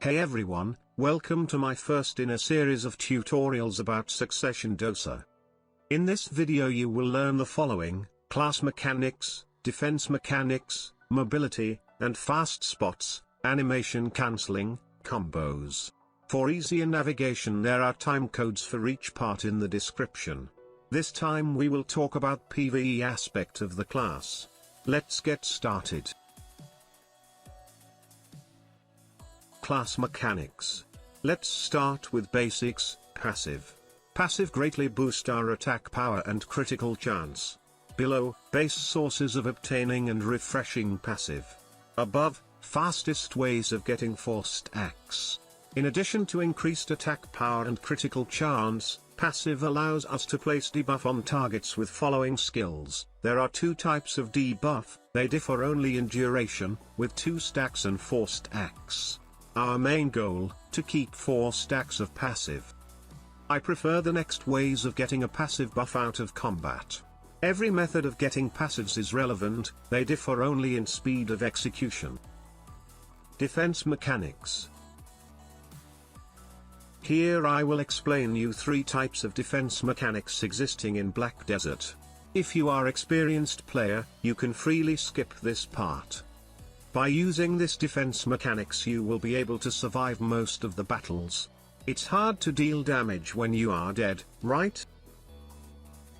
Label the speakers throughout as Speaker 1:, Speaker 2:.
Speaker 1: Hey everyone, welcome to my first in a series of tutorials about Succession Dosa. In this video you will learn the following: class mechanics, defense mechanics, mobility, and fast spots, animation cancelling, combos. For easier navigation there are timecodes for each part in the description. This time we will talk about PvE aspect of the class. Let's get started. Class mechanics. Let's start with basics. Passive. Passive greatly boost our attack power and critical chance. Below, base sources of obtaining and refreshing passive. Above, fastest ways of getting forced axe. In addition to increased attack power and critical chance, passive allows us to place debuff on targets with following skills. There are two types of debuff, they differ only in duration, with 2 stacks and 4 stacks. Our main goal, to keep 4 stacks of passive. I prefer the next ways of getting a passive buff out of combat. Every method of getting passives is relevant, they differ only in speed of execution. Defense mechanics. Here I will explain you 3 types of defense mechanics existing in Black Desert. If you are experienced player, you can freely skip this part. By using this defense mechanics you will be able to survive most of the battles. It's hard to deal damage when you are dead, right?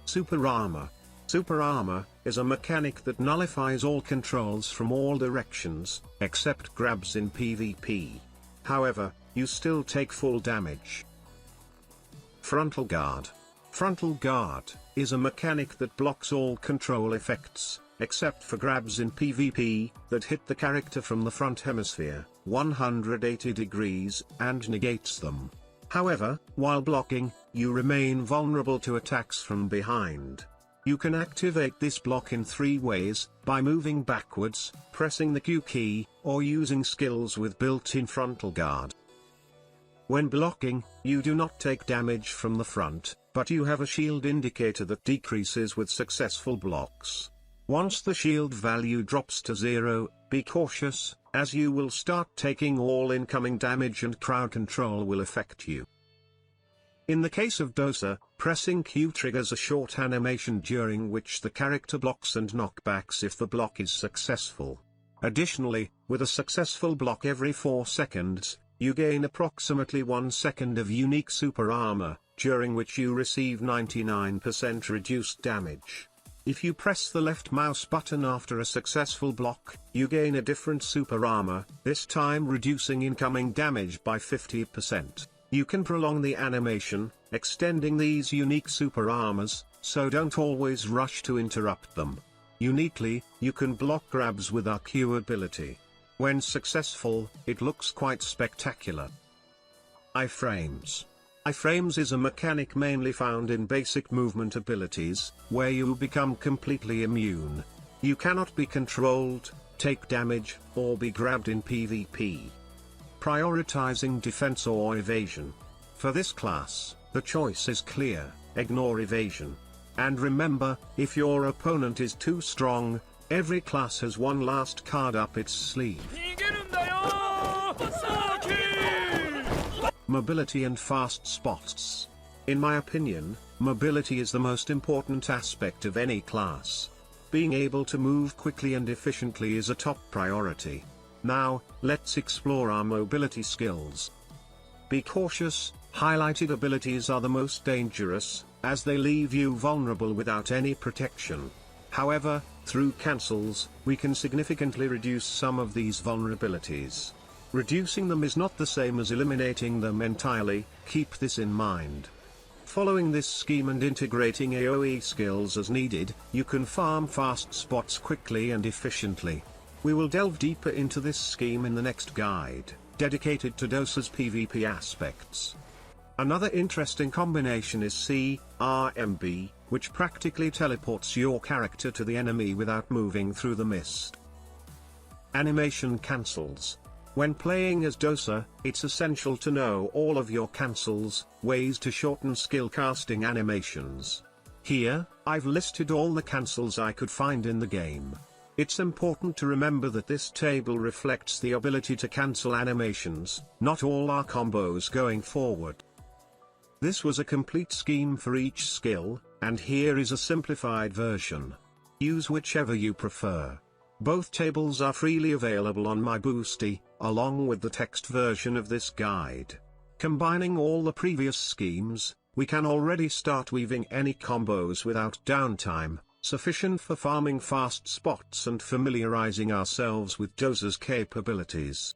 Speaker 1: Super Armor. Super Armor is a mechanic that nullifies all controls from all directions, except grabs in PvP. However, you still take full damage. Frontal Guard. Frontal Guard is a mechanic that blocks all control effects, except for grabs in PvP, that hit the character from the front hemisphere, 180 degrees, and negates them. However, while blocking, you remain vulnerable to attacks from behind. You can activate this block in 3 ways, by moving backwards, pressing the Q key, or using skills with built-in Frontal Guard. When blocking, you do not take damage from the front, but you have a shield indicator that decreases with successful blocks. Once the shield value drops to 0, be cautious, as you will start taking all incoming damage and crowd control will affect you. In the case of Dosa, pressing Q triggers a short animation during which the character blocks and knockbacks if the block is successful. Additionally, with a successful block every 4 seconds, you gain approximately 1 second of unique super armor, during which you receive 99% reduced damage. If you press the left mouse button after a successful block, you gain a different super armor, this time reducing incoming damage by 50%. You can prolong the animation, extending these unique super armors, so don't always rush to interrupt them. Uniquely, you can block grabs with our Q ability. When successful, it looks quite spectacular. Iframes. Iframes is a mechanic mainly found in basic movement abilities, where you become completely immune. You cannot be controlled, take damage, or be grabbed in PvP. Prioritizing defense or evasion. For this class, the choice is clear: ignore evasion. And remember, if your opponent is too strong, every class has one last card up its sleeve. Mobility and fast spots. In my opinion, mobility is the most important aspect of any class. Being able to move quickly and efficiently is a top priority. Now, let's explore our mobility skills. Be cautious, highlighted abilities are the most dangerous, as they leave you vulnerable without any protection. However, through cancels, we can significantly reduce some of these vulnerabilities. Reducing them is not the same as eliminating them entirely, keep this in mind. Following this scheme and integrating AoE skills as needed, you can farm fast spots quickly and efficiently. We will delve deeper into this scheme in the next guide, dedicated to Dosa's PvP aspects. Another interesting combination is CRMB, which practically teleports your character to the enemy without moving through the mist. Animation cancels. When playing as Dosa, it's essential to know all of your cancels, ways to shorten skill casting animations. Here, I've listed all the cancels I could find in the game. It's important to remember that this table reflects the ability to cancel animations, not all our combos going forward. This was a complete scheme for each skill, and here is a simplified version. Use whichever you prefer. Both tables are freely available on my Boosty, along with the text version of this guide. Combining all the previous schemes, we can already start weaving any combos without downtime, sufficient for farming fast spots and familiarizing ourselves with Dosa's capabilities.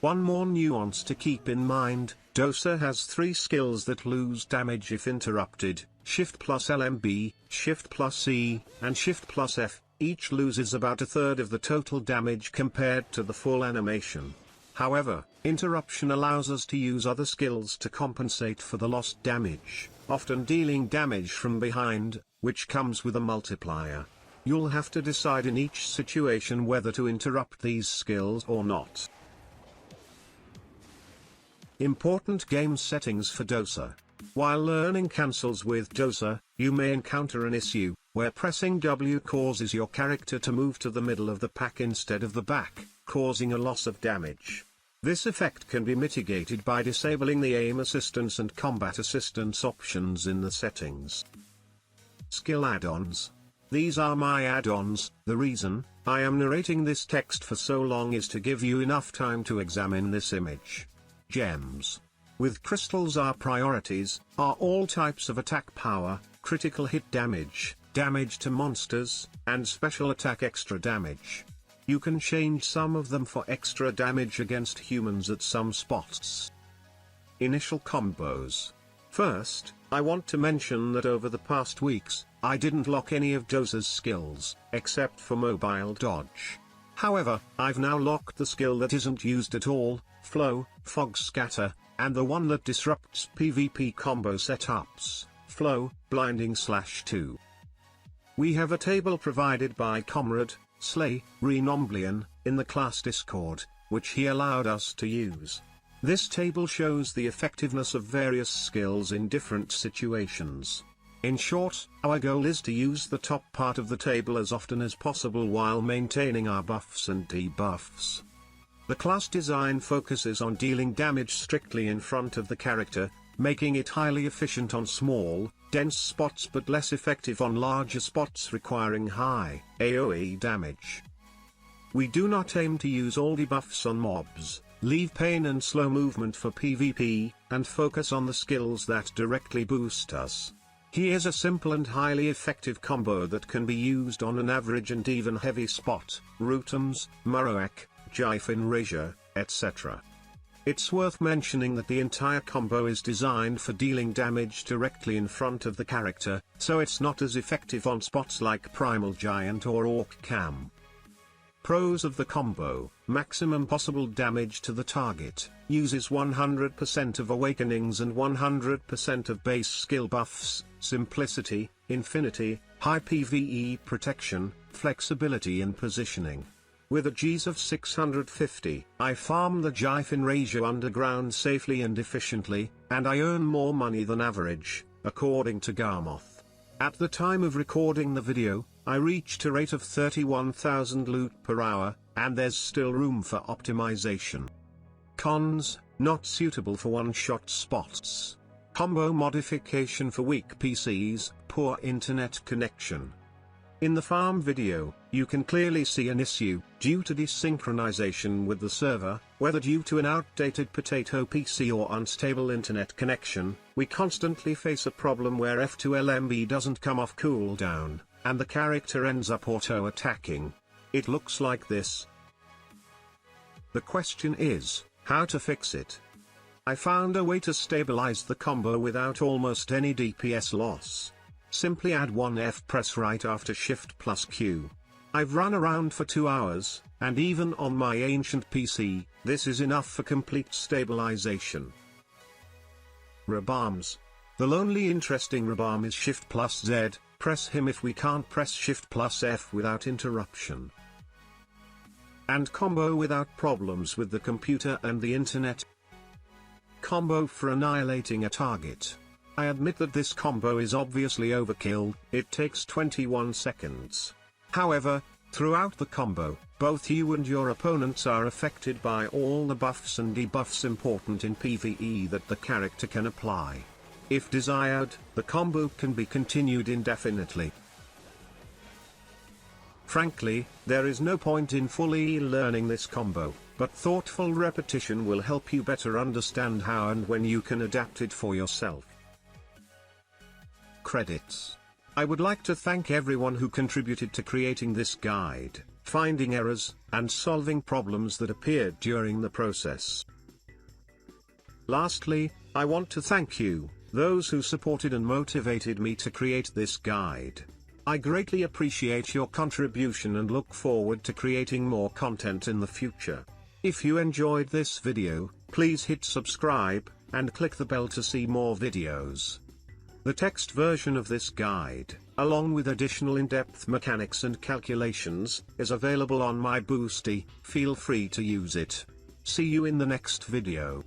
Speaker 1: One more nuance to keep in mind, Dosa has 3 skills that lose damage if interrupted: Shift plus LMB, Shift plus E, and Shift plus F. Each loses about a third of the total damage compared to the full animation. However, interruption allows us to use other skills to compensate for the lost damage, often dealing damage from behind, which comes with a multiplier. You'll have to decide in each situation whether to interrupt these skills or not. Important game settings for Dosa. While learning cancels with Dosa, you may encounter an issue, where pressing W causes your character to move to the middle of the pack instead of the back, causing a loss of damage. This effect can be mitigated by disabling the aim assistance and combat assistance options in the settings. Skill add-ons. These are my add-ons. The reason I am narrating this text for so long is to give you enough time to examine this image. Gems. With crystals our priorities are all types of attack power, critical hit damage, damage to monsters, and special attack extra damage. You can change some of them for extra damage against humans at some spots. Initial combos. First, I want to mention that over the past weeks, I didn't lock any of Dosa's skills, except for mobile dodge. However, I've now locked the skill that isn't used at all, Flow, Fog Scatter, and the one that disrupts PvP combo setups, Flow, Blinding/2. We have a table provided by Comrade, Slay, Renomblian, in the class Discord, which he allowed us to use. This table shows the effectiveness of various skills in different situations. In short, our goal is to use the top part of the table as often as possible while maintaining our buffs and debuffs. The class design focuses on dealing damage strictly in front of the character, making it highly efficient on small, dense spots but less effective on larger spots requiring high AoE damage. We do not aim to use all debuffs on mobs, leave pain and slow movement for PvP, and focus on the skills that directly boost us. Here's a simple and highly effective combo that can be used on an average and even heavy spot: Rootums, Marowak, Gyfin Razor, etc. It's worth mentioning that the entire combo is designed for dealing damage directly in front of the character, so it's not as effective on spots like Primal Giant or Orc Camp. Pros of the combo: maximum possible damage to the target, uses 100% of awakenings and 100% of base skill buffs, simplicity, infinity, high PvE protection, flexibility in positioning. With a Gs of 650, I farm the Gyfin Razor underground safely and efficiently, and I earn more money than average, according to Garmoth. At the time of recording the video, I reached a rate of 31,000 loot per hour, and there's still room for optimization. Cons: not suitable for one-shot spots. Combo modification for weak PCs, poor internet connection. In the farm video, you can clearly see an issue, due to desynchronization with the server, whether due to an outdated potato PC or unstable internet connection. We constantly face a problem where F2LMB doesn't come off cooldown, and the character ends up auto-attacking. It looks like this. The question is, how to fix it? I found a way to stabilize the combo without almost any DPS loss. Simply add one F press right after Shift plus Q. I've run around for 2 hours, and even on my ancient PC, this is enough for complete stabilization. Rabams. The lonely interesting Rabam is Shift plus Z, press him if we can't press Shift plus F without interruption. And combo without problems with the computer and the internet. Combo for annihilating a target. I admit that this combo is obviously overkill, it takes 21 seconds. However, Throughout the combo, both you and your opponents are affected by all the buffs and debuffs important in PvE that the character can apply. If desired, the combo can be continued indefinitely. Frankly, there is no point in fully learning this combo, but thoughtful repetition will help you better understand how and when you can adapt it for yourself. Credits. I would like to thank everyone who contributed to creating this guide, finding errors, and solving problems that appeared during the process. Lastly, I want to thank you, those who supported and motivated me to create this guide. I greatly appreciate your contribution and look forward to creating more content in the future. If you enjoyed this video, please hit subscribe, and click the bell to see more videos. The text version of this guide, along with additional in-depth mechanics and calculations, is available on my Boosty. Feel free to use it. See you in the next video.